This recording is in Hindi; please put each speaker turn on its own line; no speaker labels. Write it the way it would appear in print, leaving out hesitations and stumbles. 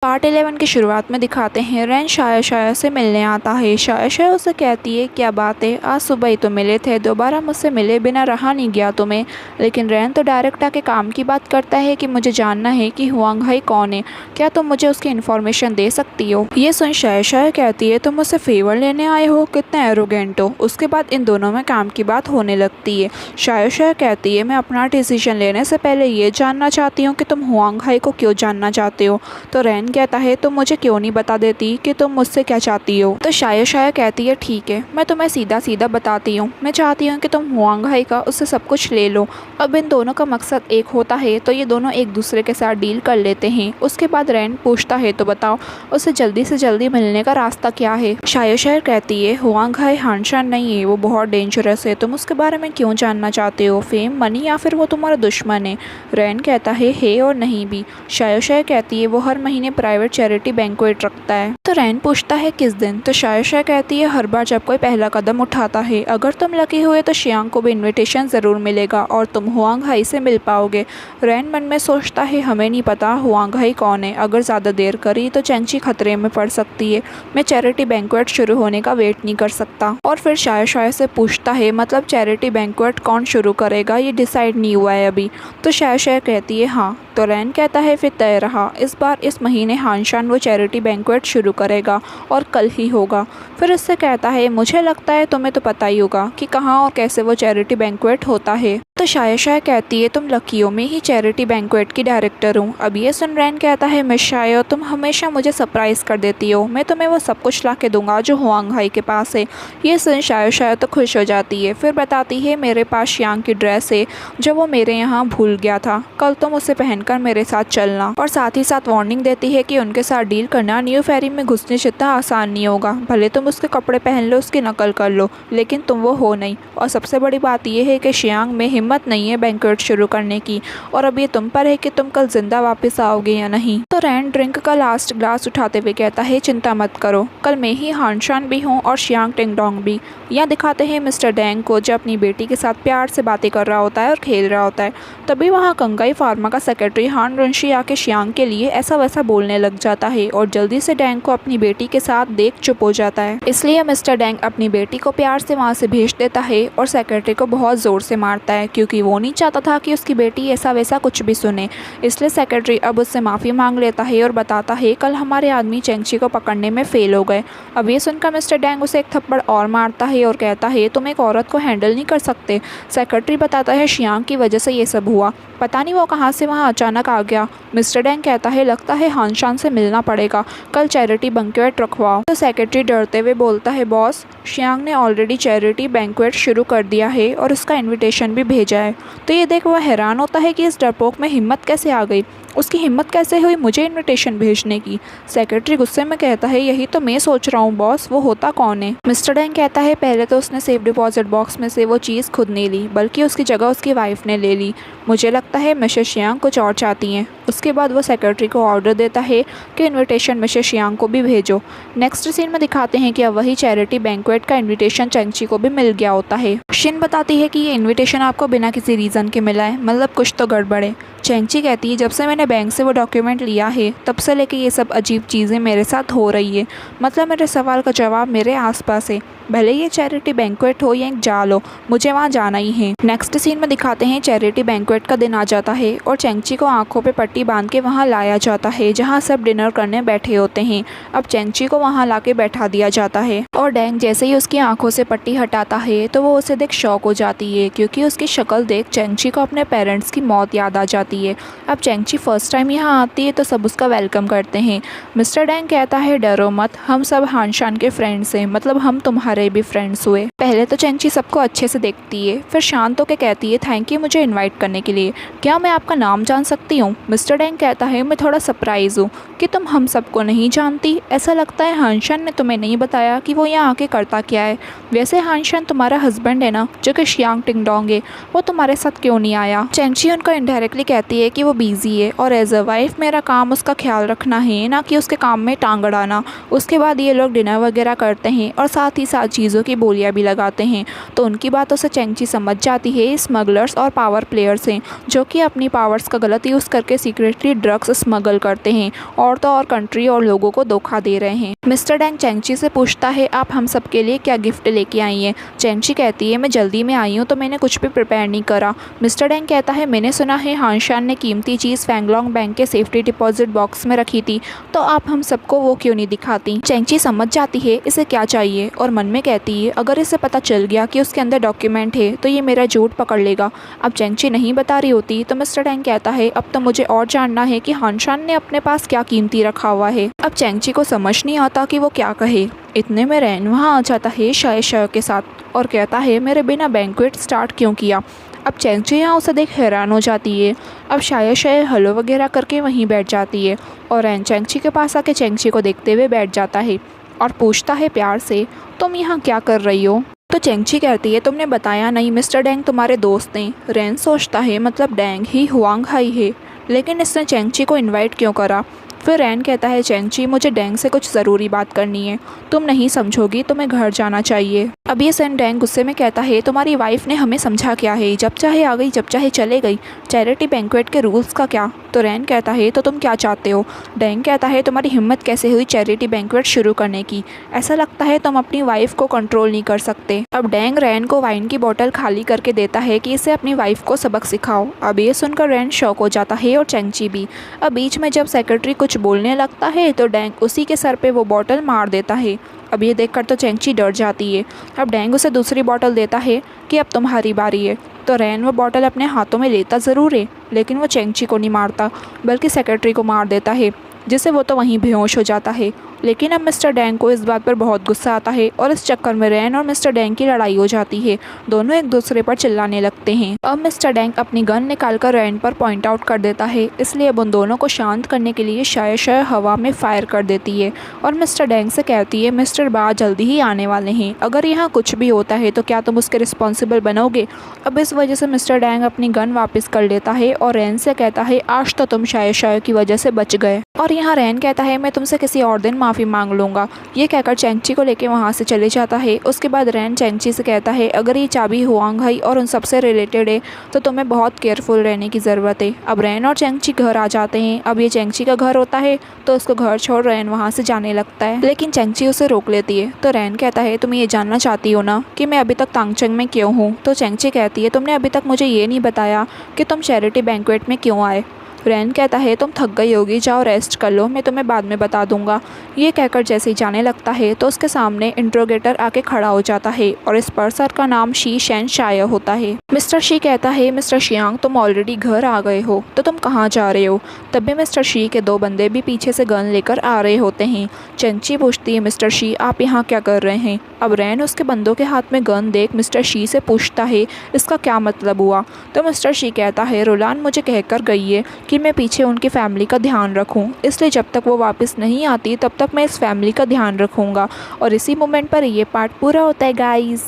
पार्ट 11 की शुरुआत में दिखाते हैं रैन शाया शाया से मिलने आता है। शाया शाया उसे कहती है क्या बात है, आज सुबह ही तो मिले थे, दोबारा मुझसे मिले बिना रहा नहीं गया तुम्हें। लेकिन रैन तो डायरेक्ट आके काम की बात करता है कि मुझे जानना है कि हुआंग हाई कौन है, क्या तुम मुझे उसकी इन्फॉर्मेशन दे सकती हो। ये सुन शाया शाया कहती है तुम मुझसे फेवर लेने आए हो, कितना एरोगेंट हो। उसके बाद इन दोनों में काम की बात होने लगती है। शाया शाया कहती है मैं अपना डिसीजन लेने से पहले ये जानना चाहती हूँ कि तुम हुआंग हाई को क्यों जानना चाहते हो। तो रैन कहता है तुम मुझे क्यों नहीं बता देती कि तुम मुझसे क्या चाहती हो। तो शाया शाया कहती है ठीक है, मैं तुम्हें सीधा सीधा बताती हूँ, मैं चाहती हूँ कि तुम हुआंग हाई का उससे सब कुछ ले लो। अब इन दोनों का मकसद एक होता है तो ये दोनों एक दूसरे के साथ डील कर लेते हैं। उसके बाद रैन पूछता है तो बताओ उसे जल्दी से जल्दी मिलने का रास्ता क्या है। शाया शाया कहती है हुआंग हाई हानशान नहीं है, वो बहुत डेंजरस है, तुम उसके बारे में क्यों जानना चाहते हो, फेम मनी या फिर वो तुम्हारा दुश्मन है। रैन कहता है और नहीं भी। शाया शाया कहती है वो हर महीने प्राइवेट चैरिटी बैंक्वेट रखता है। तो रैन पूछता है किस दिन। तो शाया शाया कहती है हर बार जब कोई पहला कदम उठाता है, अगर तुम लकी हुए तो शियांग को भी इनविटेशन ज़रूर मिलेगा और तुम हुआंग हाई से मिल पाओगे। रैन मन में सोचता है हमें नहीं पता हुआंग हाई कौन है, अगर ज़्यादा देर करी तो चेंची खतरे में पड़ सकती है, मैं चैरिटी बैंक्वेट शुरू होने का वेट नहीं कर सकता। और फिर शाया शाया से पूछता है मतलब चैरिटी बैंक्वेट कौन शुरू करेगा, ये डिसाइड नहीं हुआ है अभी। तो शाया शाया कहती है हाँ। तो रैन कहता है फिर तय रहा, इस बार इस महीने हानशान वो चैरिटी बैंक्वेट शुरू करेगा और कल ही होगा। फिर उससे कहता है मुझे लगता है तुम्हें तो पता ही होगा कि कहाँ और कैसे वो चैरिटी बैंक्वेट होता है। तो शाया शाया कहती है तुम लकीयों में ही चैरिटी बैंक्वेट की डायरेक्टर हूँ। अब ये सुन रैन कहता है मिस शाया तुम हमेशा मुझे सरप्राइज़ कर देती हो, मैं तुम्हें वो सब कुछ ला के दूंगा जो हुआंग हाई के पास है। ये सुन शाया शाया तो खुश हो जाती है, फिर बताती है मेरे पास शियांग की ड्रेस है जो वो मेरे यहाँ भूल गया था, कल तुम उसे पहनकर मेरे साथ चलना। और साथ ही साथ वार्निंग देती है कि उनके साथ डील करना न्यू फेरी में घुसने जितना आसान नहीं होगा, भले तुम उसके कपड़े पहन लो, उसकी नकल कर लो, लेकिन तुम वो हो नहीं। और सबसे बड़ी बात यह है कि शियांग में हिम्मत नहीं है बैंक्वेट शुरू करने की, और अब ये तुम पर है कि तुम कल जिंदा वापस आओगे या नहीं। तो रैन ड्रिंक का लास्ट ग्लास उठाते हुए कहता है चिंता मत करो, कल मैं ही हानशान भी हूँ और शियांग टिंगडोंग भी। यहाँ दिखाते हैं मिस्टर डैंग को जो अपनी बेटी के साथ प्यार से बातें कर रहा होता है और खेल रहा होता है। तभी वहाँ कंगाई फार्मा का सेक्रेटरी हान रंशी आके शियांग के लिए ऐसा वैसा बोलने लग जाता है और जल्दी से डैंग को अपनी बेटी के साथ देख चुप हो जाता है। इसलिए मिस्टर डैंग अपनी बेटी को प्यार से वहाँ से भेज देता है और सेक्रेटरी को बहुत ज़ोर से मारता है क्योंकि वो नहीं चाहता था कि उसकी बेटी ऐसा वैसा कुछ भी सुने। इसलिए सेक्रेटरी अब उससे माफ़ी मांग लेता है और बताता है कल हमारे आदमी चेंगची को पकड़ने में फेल हो गए। अब ये सुनकर मिस्टर डैंग उसे एक थप्पड़ और मारता है और कहता है तुम एक औरत को हैंडल नहीं कर सकते। सेक्रेटरी बताता है शियांग की वजह से ये सब हुआ, पता नहीं वो कहाँ से वहाँ अचानक आ गया। मिस्टर डैंग कहता है लगता है हानशान से मिलना पड़ेगा, कल चैरिटी बैंक्वेट रखवाओ। तो सेक्रेटरी डरते हुए बोलता है बॉस शियांग ने ऑलरेडी चैरिटी बैंक्वेट शुरू कर दिया है और उसका इनविटेशन भी भेजा है। तो ये देख वह हैरान होता है कि इस डरपोक में हिम्मत कैसे आ गई, उसकी हिम्मत कैसे हुई मुझे इनविटेशन भेजने की। सेक्रेटरी गुस्से में कहता है यही तो मैं सोच रहा हूँ बॉस, वो होता कौन है। मिस्टर डैंग कहता है पहले तो उसने सेफ डिपॉजिट बॉक्स में से वो चीज़ खुद नहीं ली, बल्कि उसकी जगह उसकी वाइफ ने ले ली। मुझे लगता है मिसेस शियांग कुछ और चाहती हैं। उसके बाद वो सेक्रेटरी को ऑर्डर देता है कि इनविटेशन मिसेस शियांग को भी भेजो। नेक्स्ट सीन में दिखाते हैं कि अब वही चैरिटी बैंक्वेट का इनविटेशन चेंगची को भी मिल गया होता है। शिन बताती है कि ये इनविटेशन आपको बिना किसी रीज़न के मिला है, मतलब कुछ तो गड़बड़ है। चेंगची कहती है जब से मैंने बैंक से वो डॉक्यूमेंट लिया है तब से लेके ये सब अजीब चीज़ें मेरे साथ हो रही है, मतलब मेरे सवाल का जवाब मेरे आसपास है, भले ये चैरिटी बैंक्वेट हो या एक जाल हो, मुझे वहाँ जाना ही है। नेक्स्ट सीन में दिखाते हैं चैरिटी बैंक्वेट का दिन आ जाता है और चेंगची को आंखों पे पट्टी बांध के वहाँ लाया जाता है जहाँ सब डिनर करने बैठे होते हैं। अब चेंगची को वहाँ ला के बैठा दिया जाता है और डैंग जैसे ही उसकी आंखों से पट्टी हटाता है तो वो उसे देख शॉक हो जाती है क्योंकि उसकी शक्ल देख चेंगची को अपने पेरेंट्स की मौत याद आ जाती है। अब चेंगची फर्स्ट टाइम यहाँ आती है तो सब उसका वेलकम करते हैं। मिस्टर डैंग कहता है डरो मत, हम सब हानशान के फ्रेंड्स हैं, मतलब हम तुम्हारे भी फ्रेंड्स हुए। पहले तो चेंगची सबको अच्छे से देखती है, फिर शांत होकर कहती है थैंक यू मुझे इनवाइट करने के लिए, क्या मैं आपका नाम जान सकती हूँ। मिस्टर डैंग कहता है मैं थोड़ा सरप्राइज़ हूँ कि तुम हम सबको नहीं जानती, ऐसा लगता है हानशान ने तुम्हें नहीं बताया कि वो यहाँ आके करता क्या है। वैसे हानशान तुम्हारा हस्बैंड है ना जो कि शियांग टिंगडोंग है, वो तुम्हारे साथ क्यों नहीं आया। चेंगची उनको इनडायरेक्टली कहती है कि वो बिजी है और एज अ वाइफ मेरा काम उसका ख्याल रखना है, ना कि उसके काम में टांग अड़ाना। उसके बाद ये लोग डिनर वगैरह करते हैं और साथ ही साथ चीज़ों की बोलियां भी लगाते हैं। तो उनकी बातों से चेंगची समझ जाती है स्मगलर्स और पावर प्लेयर्स हैं जो कि अपनी पावर्स का गलत यूज़ करके सीक्रेटली ड्रग्स स्मगल करते हैं और तो और कंट्री और लोगों को धोखा दे रहे हैं। मिस्टर डैंग चेंगची से पूछता है आप हम सब के लिए क्या गिफ्ट लेके आई हैं। चेंगची कहती है मैं जल्दी में आई हूँ तो मैंने कुछ भी प्रिपेयर नहीं करा। मिस्टर डैंग कहता है मैंने सुना है हानशान ने कीमती चीज़ फैंगलोंग बैंक के सेफ्टी डिपॉजिट बॉक्स में रखी थी, तो आप हम सबको वो क्यों नहीं दिखाती। चेंगची समझ जाती है इसे क्या चाहिए और मन में कहती है अगर इसे पता चल गया कि उसके अंदर डॉक्यूमेंट है तो ये मेरा झूठ पकड़ लेगा। अब चेंगची नहीं बता रही होती तो मिस्टर डैंग कहता है अब तो मुझे और जानना है कि हानशान ने अपने पास क्या कीमती रखा हुआ है। अब चेंगची को समझ नहीं आता कि वो क्या कहे। इतने में रैन वहाँ आ जाता है शाय के साथ और कहता है मेरे बिना बैंक्वेट स्टार्ट क्यों किया। अब चेंगची यहाँ उसे देख हैरान हो जाती है। अब शाय हलो वगैरह करके वहीं बैठ जाती है और रैन चेंगची के पास आके चेंगची को देखते हुए बैठ जाता है और पूछता है प्यार से तुम यहाँ क्या कर रही हो। तो चेंगची कहती है तुमने बताया नहीं मिस्टर डैंग तुम्हारे दोस्त हैं। रैन सोचता है मतलब डैंग ही हुआंग हाई है, लेकिन इसने चेंगची को इनवाइट क्यों करा। फिर रैन कहता है चेंगची मुझे डैंग से कुछ ज़रूरी बात करनी है, तुम नहीं समझोगी तो मैं घर जाना चाहिए। अब ये सन डैंग गुस्से में कहता है तुम्हारी वाइफ ने हमें समझा क्या है, जब चाहे आ गई जब चाहे चले गई, चैरिटी बैंक्वेट के रूल्स का क्या। तो रैन कहता है तो तुम क्या चाहते हो। डैंग कहता है तुम्हारी हिम्मत कैसे हुई चैरिटी बैंक्वेट शुरू करने की, ऐसा लगता है तुम अपनी वाइफ को कंट्रोल नहीं कर सकते। अब डैंग रैन को वाइन की बोतल खाली करके देता है कि इसे अपनी वाइफ को सबक सिखाओ। अब ये सुनकर रैन शॉक हो जाता है और चेंगची भी। अब बीच में जब सेक्रेटरी कुछ बोलने लगता है तो डैंग उसी के सर पे वो बोतल मार देता है। अब ये देखकर तो चेंगची डर जाती है। अब डैंग उसे दूसरी बोतल देता है कि अब तुम्हारी बारी है। तो रैन वो बोतल अपने हाथों में लेता ज़रूर है, लेकिन वो चेंगची को नहीं मारता बल्कि सेक्रेटरी को मार देता है, जिससे वो तो वहीं बेहोश हो जाता है। लेकिन अब मिस्टर डैंग को इस बात पर बहुत गुस्सा आता है और इस चक्कर में रैन और मिस्टर डैंग की लड़ाई हो जाती है। दोनों एक दूसरे पर चिल्लाने लगते हैं। अब मिस्टर डैंग अपनी गन निकालकर रैन पर पॉइंट आउट कर देता है, इसलिए अब उन दोनों को शांत करने के लिए शाय हवा में फायर कर देती है और मिस्टर डैंग से कहती है मिस्टर बा जल्दी ही आने वाले हैं, अगर यहाँ कुछ भी होता है तो क्या तुम उसके रिस्पॉन्सिबल बनोगे। अब इस वजह से मिस्टर डैंग अपनी गन वापस कर लेता है और रैन से कहता है आज तो तुम शाय की वजह से बच गए। और यहाँ रैन कहता है मैं तुमसे किसी और दिन माफ़ी मांग लूँगा। ये कहकर चेंगची को लेके वहाँ से चले जाता है। उसके बाद रैन चेंगची से कहता है अगर ये चाबी हुआंग हाई और उन सबसे रिलेटेड है तो तुम्हें बहुत केयरफुल रहने की ज़रूरत है। अब रैन और चेंगची घर आ जाते हैं। अब ये चेंगची का घर होता है तो उसको घर छोड़ रैन वहाँ से जाने लगता है, लेकिन चेंगची उसे रोक लेती है। तो रैन कहता है तुम ये जानना चाहती हो ना कि मैं अभी तक तांगचंग में क्यों हूँ। तो चेंगची कहती है तुमने अभी तक मुझे ये नहीं बताया कि तुम चैरिटी बैंक्वेट में क्यों आए। रैन कहता है तुम थक गई होगी, जाओ रेस्ट कर लो, मैं तुम्हें बाद में बता दूंगा। ये कहकर जैसे ही जाने लगता है तो उसके सामने इंट्रोगेटर आके खड़ा हो जाता है और इस पर्सन का नाम शी शैन शाय होता है। मिस्टर शी कहता है मिस्टर शियांग तुम ऑलरेडी घर आ गए हो तो तुम कहाँ जा रहे हो। तब भी मिस्टर शी के दो बंदे भी पीछे से गन लेकर आ रहे होते हैं। चेंगची पूछती है मिस्टर शी आप यहाँ क्या कर रहे हैं। अब रैन उसके बंदों के हाथ में गन देख मिस्टर शी से पूछता है इसका क्या मतलब हुआ। तो मिस्टर शी कहता है रोलान मुझे कहकर गई है कि मैं पीछे उनकी फैमिली का ध्यान रखूं, इसलिए जब तक वो वापस नहीं आती तब तक मैं इस फैमिली का ध्यान रखूंगा। और इसी मोमेंट पर ये पार्ट पूरा होता है गाइस।